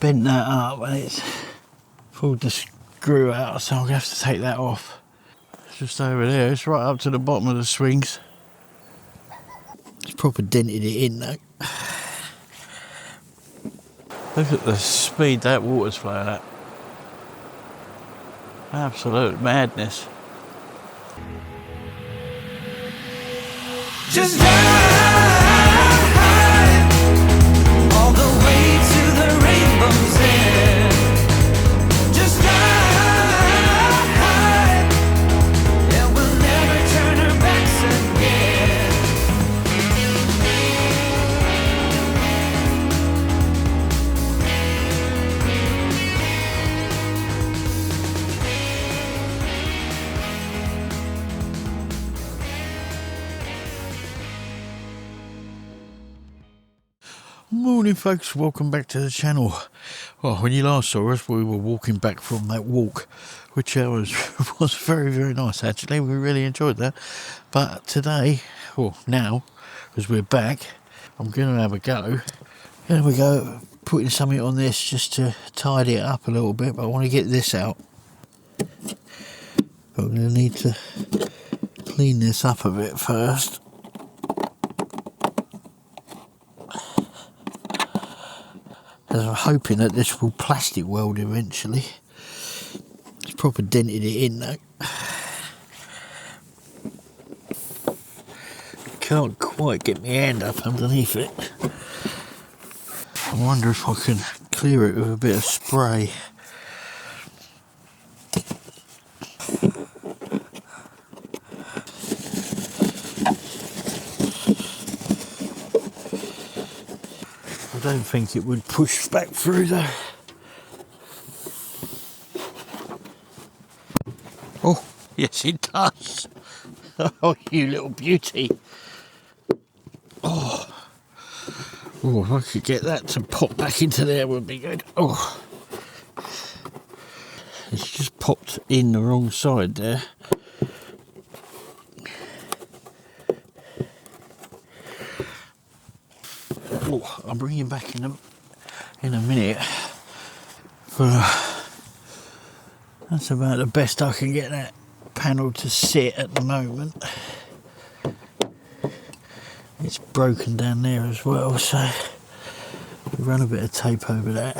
bent that up and it's pulled the screw out, so I'm going to have to take that off. It's just over there, it's right up to the bottom of the swings. It's proper dented it in though. Look at the speed that water's flowing at. Absolute madness. Just ride all the way to the rainbow's end. Just ride, and we'll never turn our backs again. Morning folks, welcome back to the channel. Well, when you last saw us, we were walking back from that walk, which was very, very nice actually. We really enjoyed that. But today, or now, because we're back, I'm going to have a go. Here we go, putting something on this just to tidy it up a little bit, but I want to get this out. I'm going to need to clean this up a bit first. As I'm hoping that this will plastic weld eventually. It's proper dented it in though. Can't quite get my hand up underneath it. I wonder if I can clear it with a bit of spray. I don't think it would push back through though. Oh, yes it does. Oh, you little beauty. Oh, if I could get that to pop back into there would be good. Oh, it's just popped in the wrong side there. Oh, I'll bring you back in a minute. That's about the best I can get that panel to sit at the moment. It's broken down there as well, so we'll run a bit of tape over that.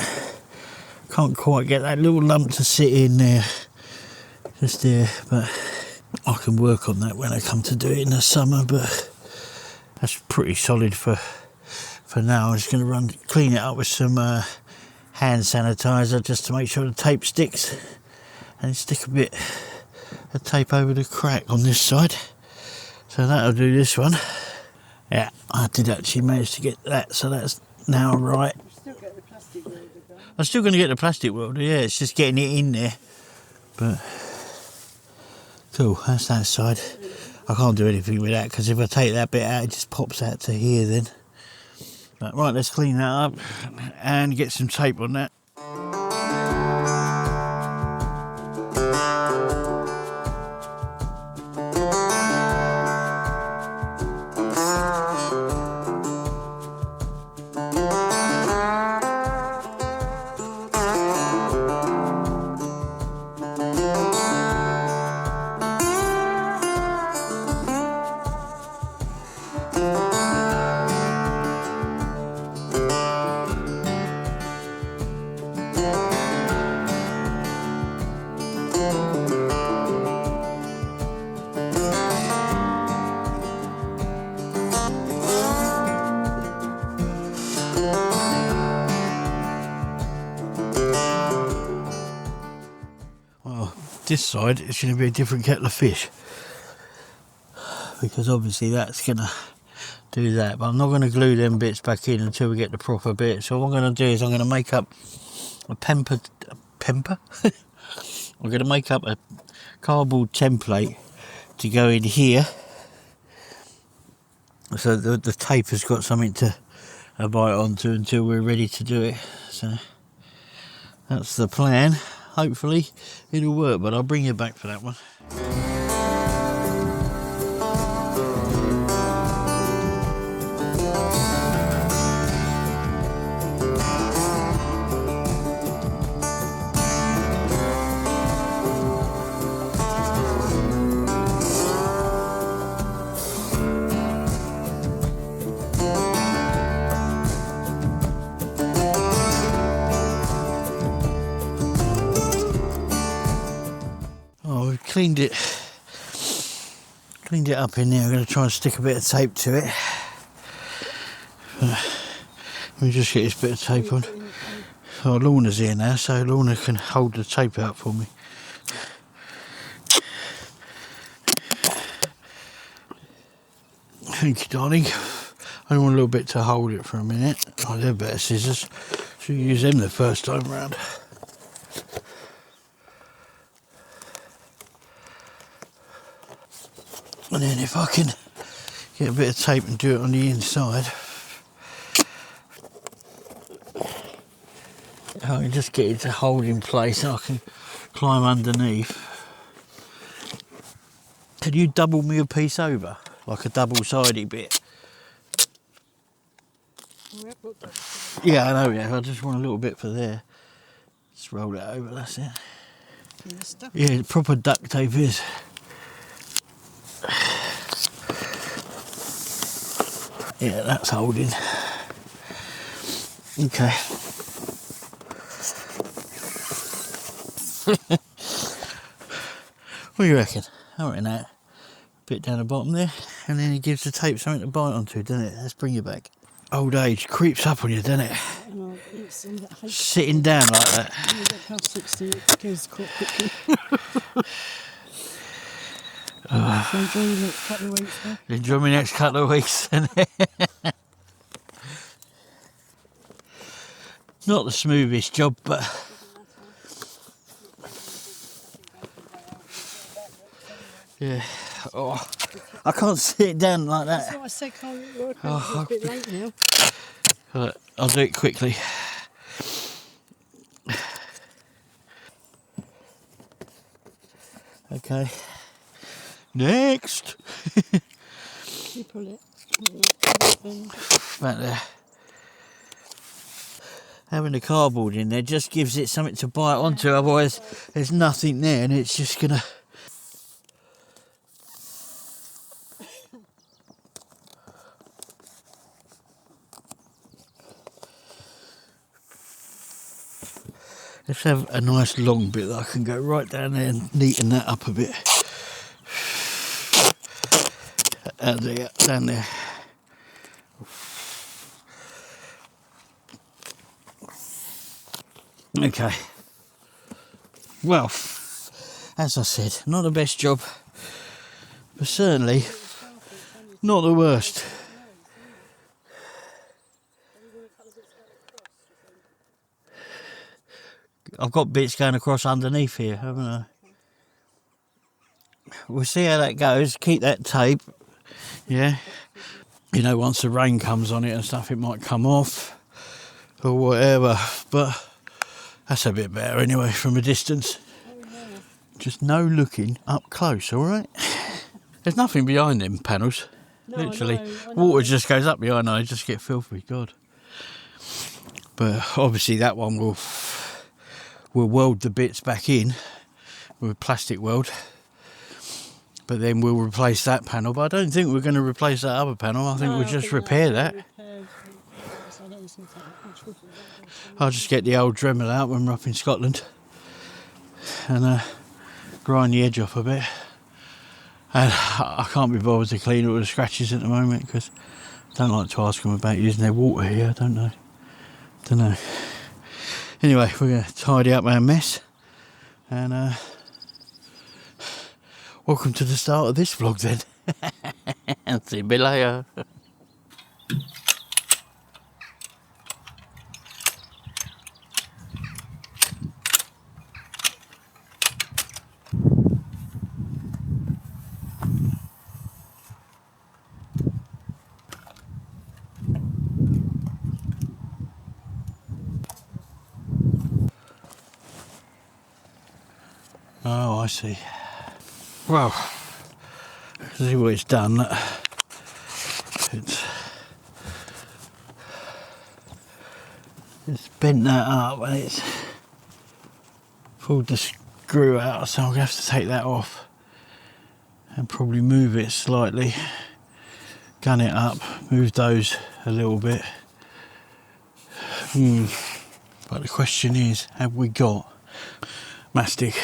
Can't quite get that little lump to sit in there, just there, but I can work on that when I come to do it in the summer. But that's pretty solid for now. I'm just going to clean it up with some hand sanitizer just to make sure the tape sticks, and stick a bit of tape over the crack on this side. So that'll do this one. Yeah, I did actually manage to get that, so that's now right. I'm still going to get the plastic welder, yeah, it's just getting it in there. But cool, that's that side. I can't do anything with that because if I take that bit out, it just pops out to here then. But right, let's clean that up and get some tape on that. This side is going to be a different kettle of fish, because obviously that's going to do that, but I'm not going to glue them bits back in until we get the proper bit. So what I'm going to do is I'm going to make up a I'm going to make up a cardboard template to go in here, so the tape has got something to bite onto until we're ready to do it. So that's the plan. Hopefully it'll work, but I'll bring you back for that one. cleaned it up in there. I'm going to try and stick a bit of tape to it. Let me just get this bit of tape on. Oh, Lorna's here now, so Lorna can hold the tape out for me. Thank you, darling. I want a little bit to hold it for a minute. Oh, they're better scissors. Should use them the first time round. And then if I can get a bit of tape and do it on the inside, I can just get it to hold in place and I can climb underneath. Could you double me a piece over? Like a double-sided bit? Yeah, I know, yeah. I just want a little bit for there. Just roll it over, that's it. Yeah, proper duct tape is. Yeah, that's holding. Okay. What do you reckon? I reckon that. Bit down the bottom there, and then it gives the tape something to bite onto, doesn't it? Let's bring you back. Old age creeps up on you, doesn't it? Sitting down like that. You get past 60, it goes quite quickly. So enjoy the next couple of weeks, huh? Enjoy my next couple of weeks. Not the smoothest job, but yeah. Oh, I can't sit down like that. That's what I said, can't work out. It's a bit late now. Right, I'll do it quickly. Okay. Next. You pull it. Back there. Having the cardboard in there just gives it something to bite onto, otherwise there's nothing there and it's just gonna... Let's have a nice long bit that I can go right down there and neaten that up a bit. There, down there. Okay. Well, as I said, not the best job, but certainly not the worst. I've got bits going across underneath here, haven't I? We'll see how that goes. Keep that tape, yeah. You know, once the rain comes on it and stuff, it might come off or whatever. But that's a bit better anyway from a distance. Just no looking up close, all right? There's nothing behind them panels. No, literally, I know. water just goes up behind. I just get filthy. God. But obviously that one will weld the bits back in with plastic weld, but then we'll replace that panel. But I don't think we're going to replace that other panel. I think we'll just repair that. I'll just get the old Dremel out when we're up in Scotland and grind the edge off a bit. And I can't be bothered to clean all the scratches at the moment because I don't like to ask them about using their water here. I don't know. Anyway, we're going to tidy up our mess and welcome to the start of this vlog then. And see you later. Oh, I see. Well, see what it's done. It's bent that up and it's pulled the screw out, so I'm gonna have to take that off and probably move it slightly, gun it up, move those a little bit. But the question is, have we got mastic?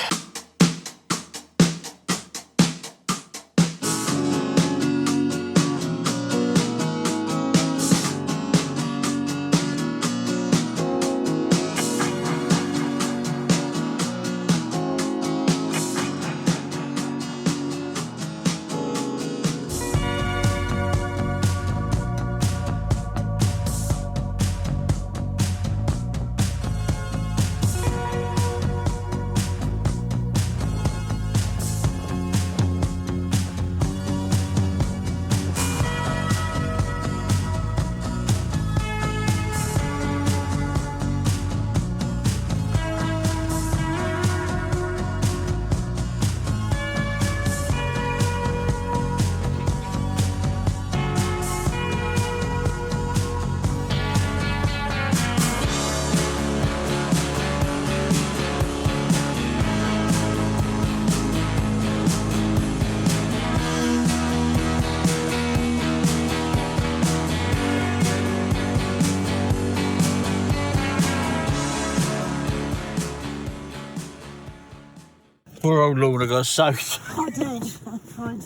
Poor old Lorna got soaked. I did. Fine.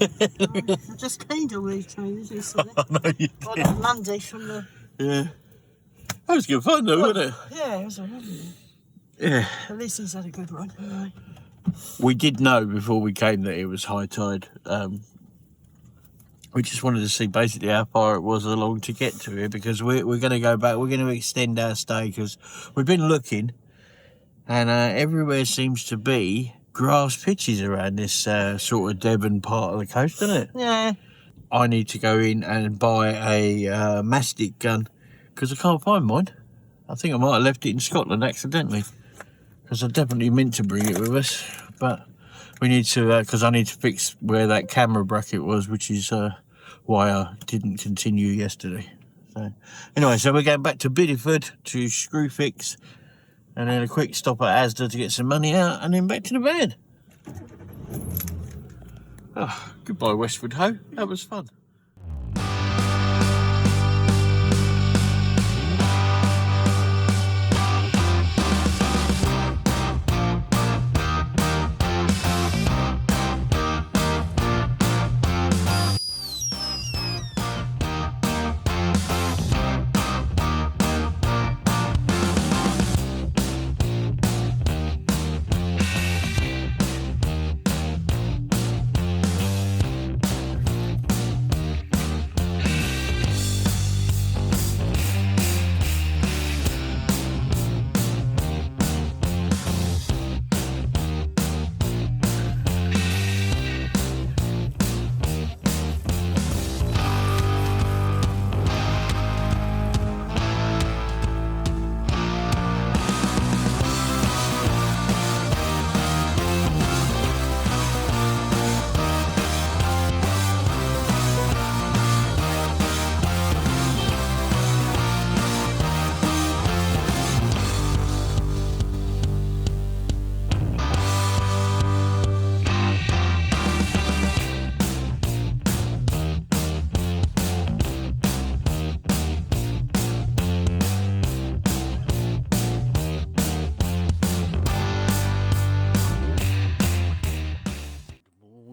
I just cleaned all these trainers yesterday. I know you On did. Monday from the... Yeah. That was good fun though, wasn't it? Yeah, it was alright. Yeah. At least he's had a good one anyway. We did know before we came that it was high tide. We just wanted to see basically how far it was along to get to it, because we're going to go back. We're going to extend our stay because we've been looking, and everywhere seems to be grass pitches around this sort of Devon part of the coast, doesn't it? Yeah. I need to go in and buy a mastic gun because I can't find mine. I think I might have left it in Scotland accidentally, because I definitely meant to bring it with us, but we need to, because I need to fix where that camera bracket was, which is why I didn't continue yesterday. So anyway, so we're going back to Bideford to screw fix, and then a quick stop at Asda to get some money out, and then back to the bed. Oh, goodbye Westward Ho, that was fun.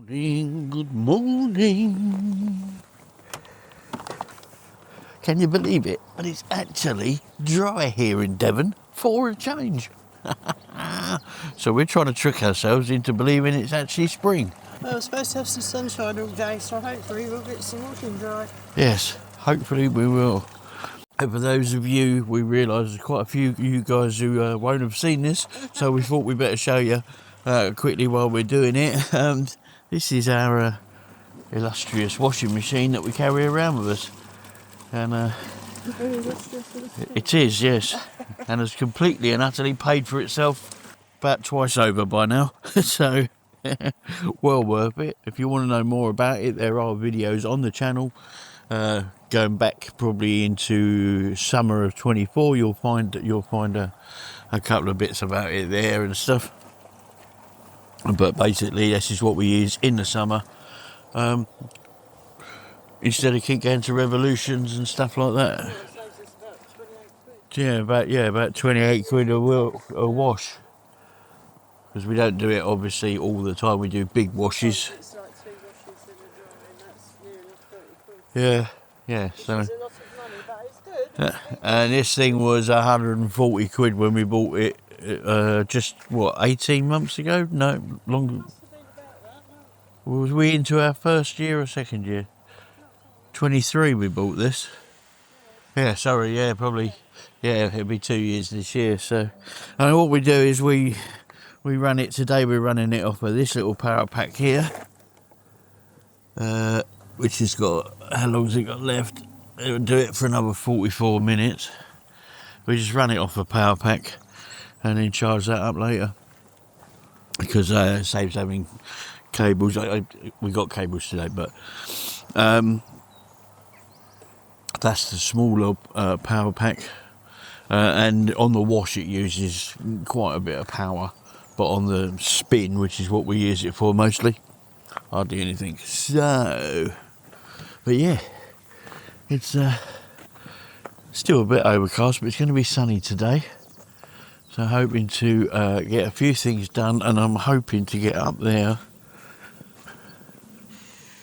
Good morning. Can you believe it? But it's actually dry here in Devon for a change. So we're trying to trick ourselves into believing it's actually spring. Well, we're supposed to have some sunshine all day, so hopefully we'll get some washing dry. Yes, hopefully we will. And for those of you, we realise there's quite a few of you guys who won't have seen this, so we thought we'd better show you quickly while we're doing it. This is our illustrious washing machine that we carry around with us. And it is, yes, and has completely and utterly paid for itself about twice over by now. So, well worth it. If you want to know more about it, there are videos on the channel. Going back probably into summer of 24, you'll find a couple of bits about it there and stuff. But basically, this is what we use in the summer. Instead of keep going to Revolutions and stuff like that. Yeah, about 28 quid a wash. Because we don't do it obviously all the time. We do big washes. It's like 2 washes in a dry, and that's nearly 30 quid. Yeah. So. It's a lot of money, but it's good. And this thing was 140 quid when we bought it. Just 18 months ago? No, longer. Must have been about that, no? Was we into our first year or second year? 23 we bought this. Yeah, sorry, yeah, probably. Yeah, it'll be 2 years this year. So, and what we do is we run it today. We're running it off of this little power pack here, which has got, how long's it got left? It'll do it for another 44 minutes. We just run it off a power pack and then charge that up later, because it saves having cables. We got cables today, but that's the smaller power pack, and on the wash it uses quite a bit of power, but on the spin, which is what we use it for mostly, hardly anything. So, but yeah, it's still a bit overcast, but it's going to be sunny today. So hoping to get a few things done, and I'm hoping to get up there.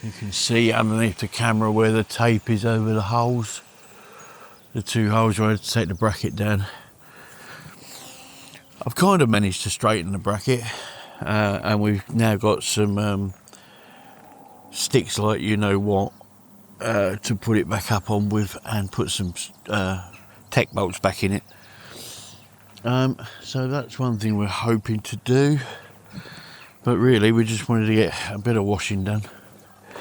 You can see underneath the camera where the tape is over the holes. The 2 holes where I had to take the bracket down. I've kind of managed to straighten the bracket, and we've now got some sticks like you know what to put it back up on with, and put some tech bolts back in it. So that's one thing we're hoping to do, but really we just wanted to get a bit of washing done,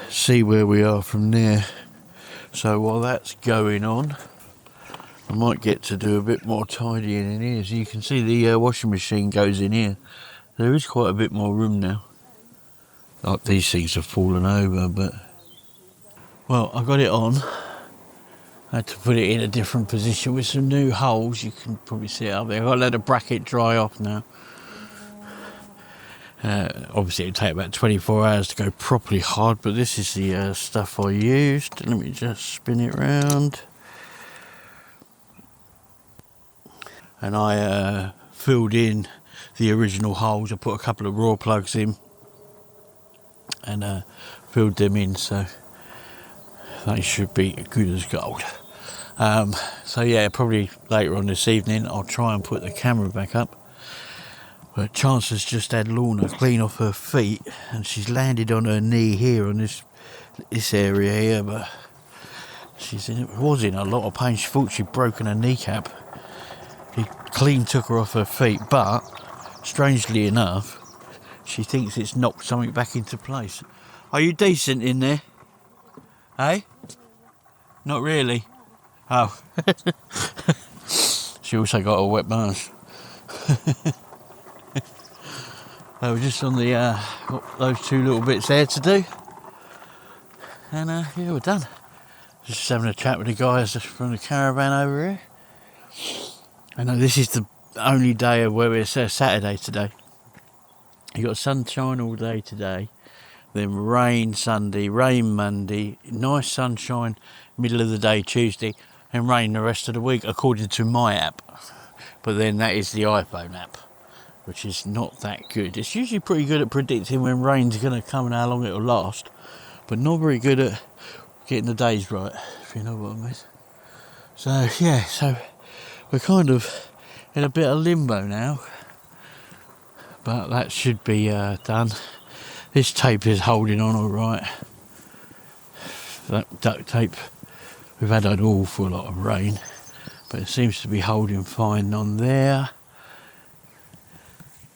see where we are from there. So while that's going on, I might get to do a bit more tidying in here. So you can see the washing machine goes in here. There is quite a bit more room now. Like these things have fallen over, but... Well, I got it on. I had to put it in a different position with some new holes. You can probably see it up there. I've got to let the bracket dry off now. Obviously it'll take about 24 hours to go properly hard, but this is the stuff I used. Let me just spin it round. And I filled in the original holes. I put a couple of raw plugs in and filled them in, so they should be good as gold. So yeah, probably later on this evening I'll try and put the camera back up. But Chance has just had Lorna clean off her feet, and she's landed on her knee here on this area here, but was in a lot of pain. She thought she'd broken her kneecap. He clean took her off her feet, but strangely enough, she thinks it's knocked something back into place. Are you decent in there? Hey? Not really? Oh. She also got a wet marsh. So we're just on the got those 2 little bits there to do. And yeah, we're done. Just having a chat with the guys from the caravan over here. I know this is the only day of where it's Saturday today. You got sunshine all day today, then rain Sunday, rain Monday, nice sunshine middle of the day Tuesday, and rain the rest of the week according to my app. But then that is the iPhone app, which is not that good. It's usually pretty good at predicting when rain's going to come and how long it'll last, but not very good at getting the days right, if you know what I mean. So yeah, so we're kind of in a bit of limbo now, but that should be done. This tape is holding on all right. That duct tape, we've had an awful lot of rain, but it seems to be holding fine on there.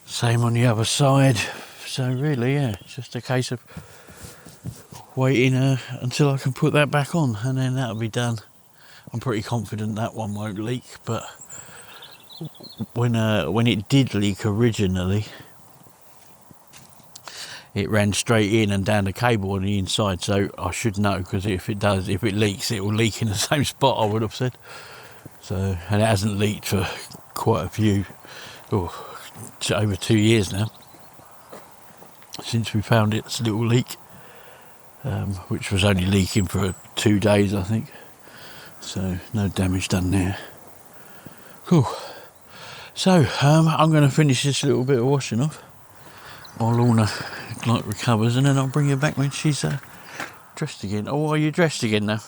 Same on the other side. So really, yeah, it's just a case of waiting until I can put that back on, and then that'll be done. I'm pretty confident that one won't leak, but when it did leak originally, it ran straight in and down the cable on the inside, so I should know, because if it leaks, it will leak in the same spot, I would have said. So, and it hasn't leaked for quite a few, over 2 years now, since we found its little leak, which was only leaking for 2 days, I think. So no damage done there. Cool. So I'm going to finish this little bit of washing off while Lorna recovers, and then I'll bring her back when she's dressed again. Oh, are you dressed again now?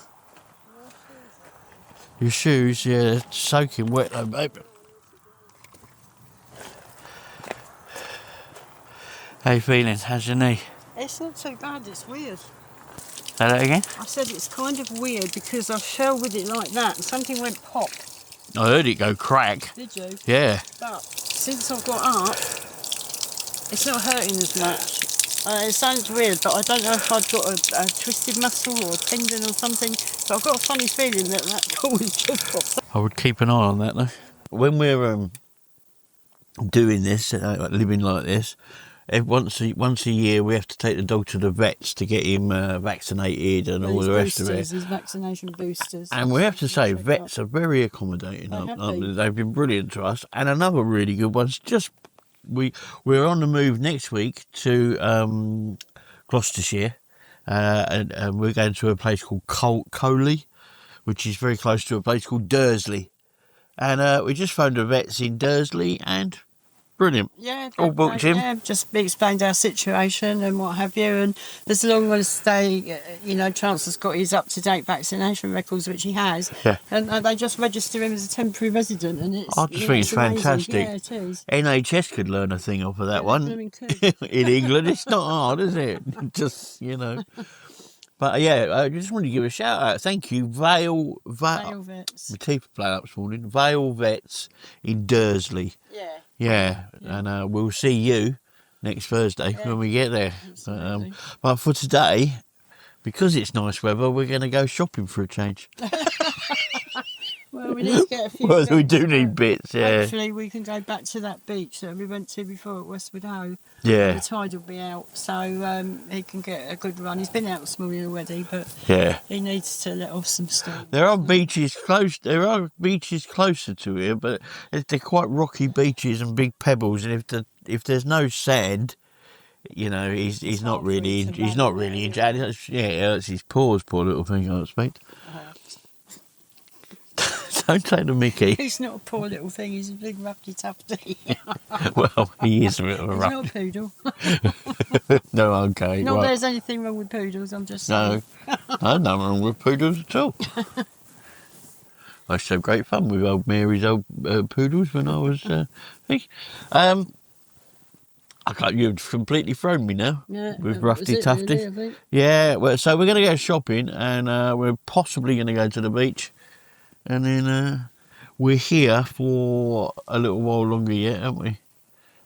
Your shoes, yeah, they're soaking wet though, babe. How you feeling? How's your knee? It's not so bad, it's weird. Say that again? I said it's kind of weird because I fell with it like that and something went pop. I heard it go crack. Did you? Yeah. But since I've got up, it's not hurting as much. It sounds weird, but I don't know if I've got a twisted muscle or a tendon or something. But I've got a funny feeling that caused just popped. I would keep an eye on that though. When we're doing this, living like this, once a year we have to take the dog to the vets to get him vaccinated and all the rest of it. These vaccination boosters. And we have to say, vets are very accommodating. They've been brilliant to us. And another really good one's just we're on the move next week to Gloucestershire, and we're going to a place called Coley, which is very close to a place called Dursley. And we just phoned the vets in Dursley, and brilliant. Yeah, All booked in. Yeah, just explained our situation and what have you, and as long as they, Chancellor's got his up-to-date vaccination records, which he has, Yeah. and they just register him as a temporary resident, and it's. I just think it's amazing. fantastic. Yeah, it is. NHS could learn a thing off of that Yeah, one. blooming could. In England, it's not hard, is it? Just, But yeah, I just wanted to give a shout out. Thank you, Vale Vets. My teeth are playing up this morning. Vale Vets in Dursley. Yeah. Yeah, and we'll see you next Thursday when we get there. But for today, because it's nice weather, we're going to go shopping for a change. Well, we need to get a few. Well, we bits, do need bits, yeah. Hopefully, we can go back to that beach that we went to before at Weatward Ho. Yeah. The tide will be out, so he can get a good run. He's been out this morning already, but Yeah. he needs to let off some steam. There are beaches close. There are beaches closer to here, but they're quite rocky beaches and big pebbles. And if there's no sand, he's not really enjoying. Yeah, it hurts his paws, poor little thing. I expect. Don't take the mickey. He's not a poor little thing. He's a big roughy tufty. Well, he is a bit of a He's rough. not a poodle. No, okay. Not right. there's anything wrong with poodles. I'm just saying. No, nothing wrong with poodles at all. I used to have great fun with old Mary's old poodles when I was. You've completely thrown me now with Roughy Tufty. Really, Yeah, well, so we're going to go shopping, and we're possibly going to go to the beach, and then we're here for a little while longer yet, aren't we?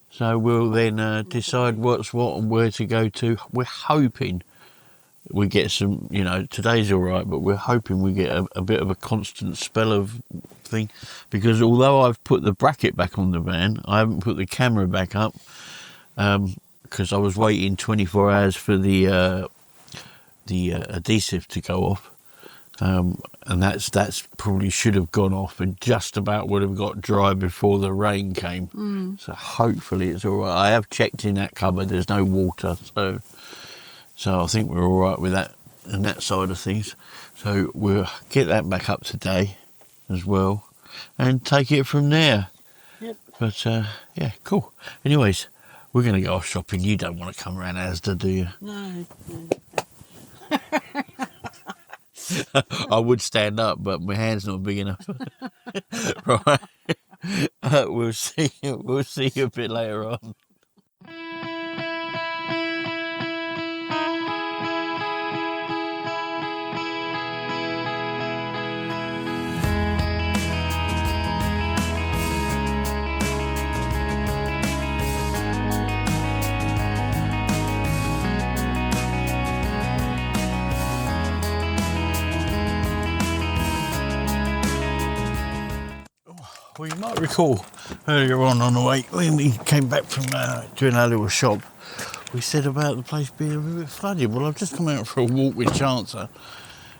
So we'll then decide what's what and where to go to. We're hoping we get some, today's all right, but we're hoping we get a bit of a constant spell of thing, because although I've put the bracket back on the van, I haven't put the camera back up. Because I was waiting 24 hours for the adhesive to go off, and that's probably should have gone off and just about would have got dry before the rain came. So hopefully it's all right. I have checked in that cupboard. There's no water, so I think we're all right with that and that side of things. So we'll get that back up today as well, and take it from there. Yep. But yeah, cool. Anyways. We're going to go off shopping. You don't want to come around Asda, do you? No. I would stand up, but my hand's not big enough. Right. We'll see you a bit later on. Well, you might recall earlier on the way when we came back from doing our little shop, we said about the place being a bit flooded. Well, I've just come out for a walk with Chancellor,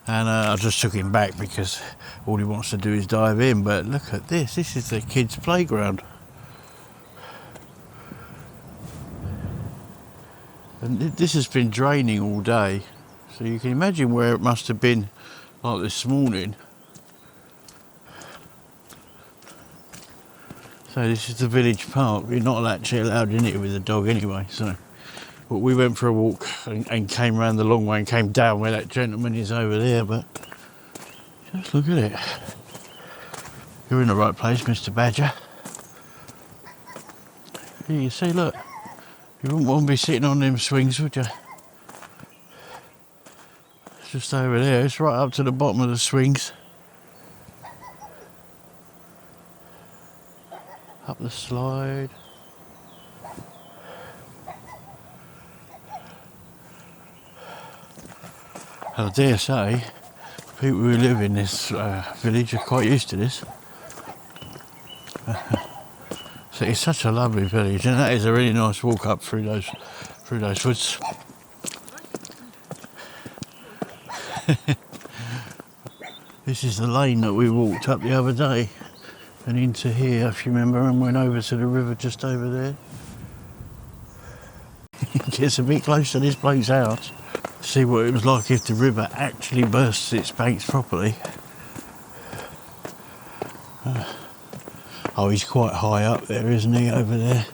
and I just took him back because all he wants to do is dive in. But look at this. This is the kids' playground. And this has been draining all day. So you can imagine where it must have been like this morning. So this is the village park. You're not actually allowed in it with a dog anyway. So, but we went for a walk and came round the long way and came down where that gentleman is over there. But just look at it. You're in the right place, Mr. Badger. Here you see, look. You wouldn't want to be sitting on them swings, would you? It's just over there. It's right up to the bottom of the swings. Up the slide. I dare say people who live in this village are quite used to this. So it's such a lovely village, and that is a really nice walk up through those woods. This is the lane that we walked up the other day and into here, if you remember, and went over to the river just over there. It gets a bit close to this bloke's house. See what it was like if the river actually bursts its banks properly. Oh, he's quite high up there, isn't he, over there?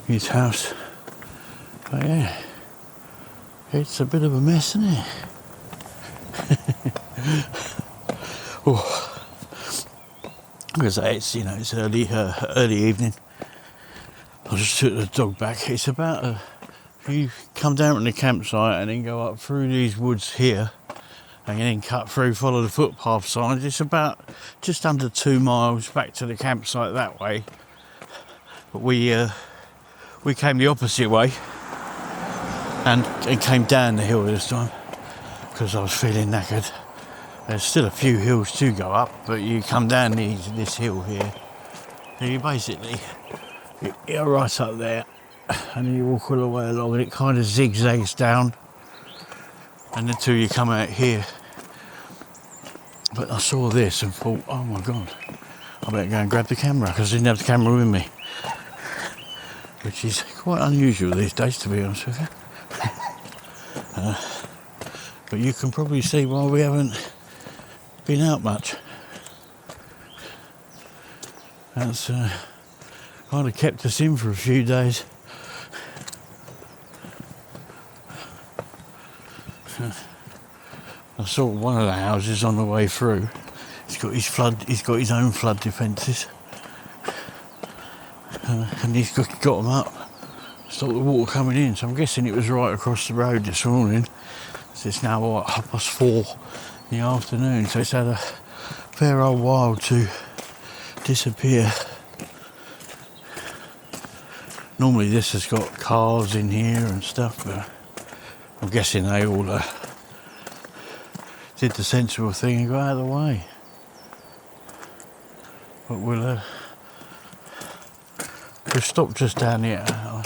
His house. But yeah, it's a bit of a mess, isn't it? Oh, because it's, you know, it's early evening. I just took the dog back. It's about you come down from the campsite and then go up through these woods here, and then cut through, follow the footpath signs. It's about just under 2 miles back to the campsite that way. But we came the opposite way and came down the hill this time because I was feeling knackered. There's still a few hills to go up, but you come down this hill here, and you basically, you're right up there, and you walk all the way along, and it kind of zigzags down, and until you come out here. But I saw this and thought, oh my God, I better go and grab the camera, because I didn't have the camera with me, which is quite unusual these days, to be honest with you. But you can probably see why we haven't been out much. That's kind of kept us in for a few days. I saw one of the houses on the way through. He's got his own flood defences, and he's got them up. Stop the water coming in. So I'm guessing it was right across the road this morning. So it's now what, 4:30 in the afternoon. So it's had a fair old while to disappear. Normally this has got cars in here and stuff, but I'm guessing they all did the sensible thing and got out of the way. But we'll stop just down here. I'll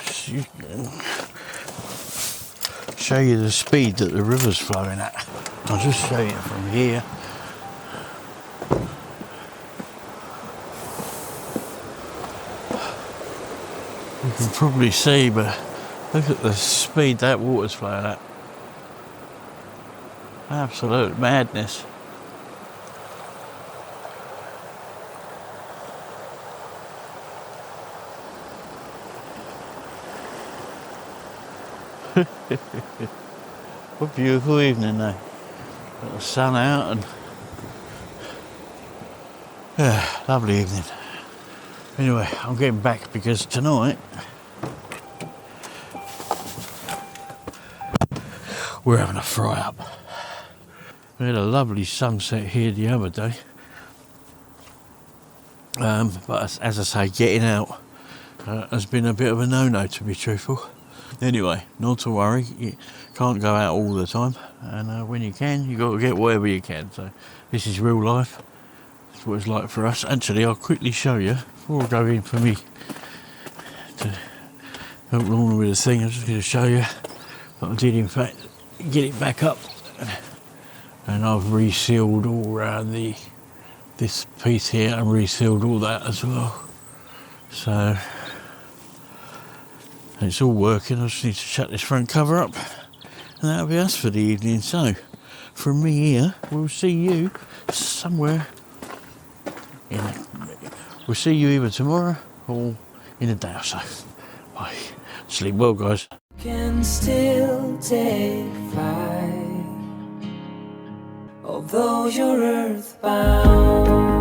show you the speed that the river's flowing at. I'll just show you from here. You can probably see, but look at the speed that water's flowing at. Absolute madness. What a beautiful evening though. Got the sun out and yeah, lovely evening. Anyway, I'm getting back because tonight we're having a fry up. We had a lovely sunset here the other day. But as I say, getting out has been a bit of a no-no, to be truthful. Anyway, not to worry, you can't go out all the time, and when you can, you got to get whatever you can. So this is real life. That's what it's like for us. Actually, I'll quickly show you before I go in for me to help Lorna with the thing. I'm just going to show you that I did in fact get it back up, and I've resealed all around this piece here and resealed all that as well. So it's all working. I just need to shut this front cover up, and that'll be us for the evening. So from me here, we'll see you somewhere we'll see you either tomorrow or in a day or so. Bye. Sleep well, guys. Can still take flight, although you're earthbound.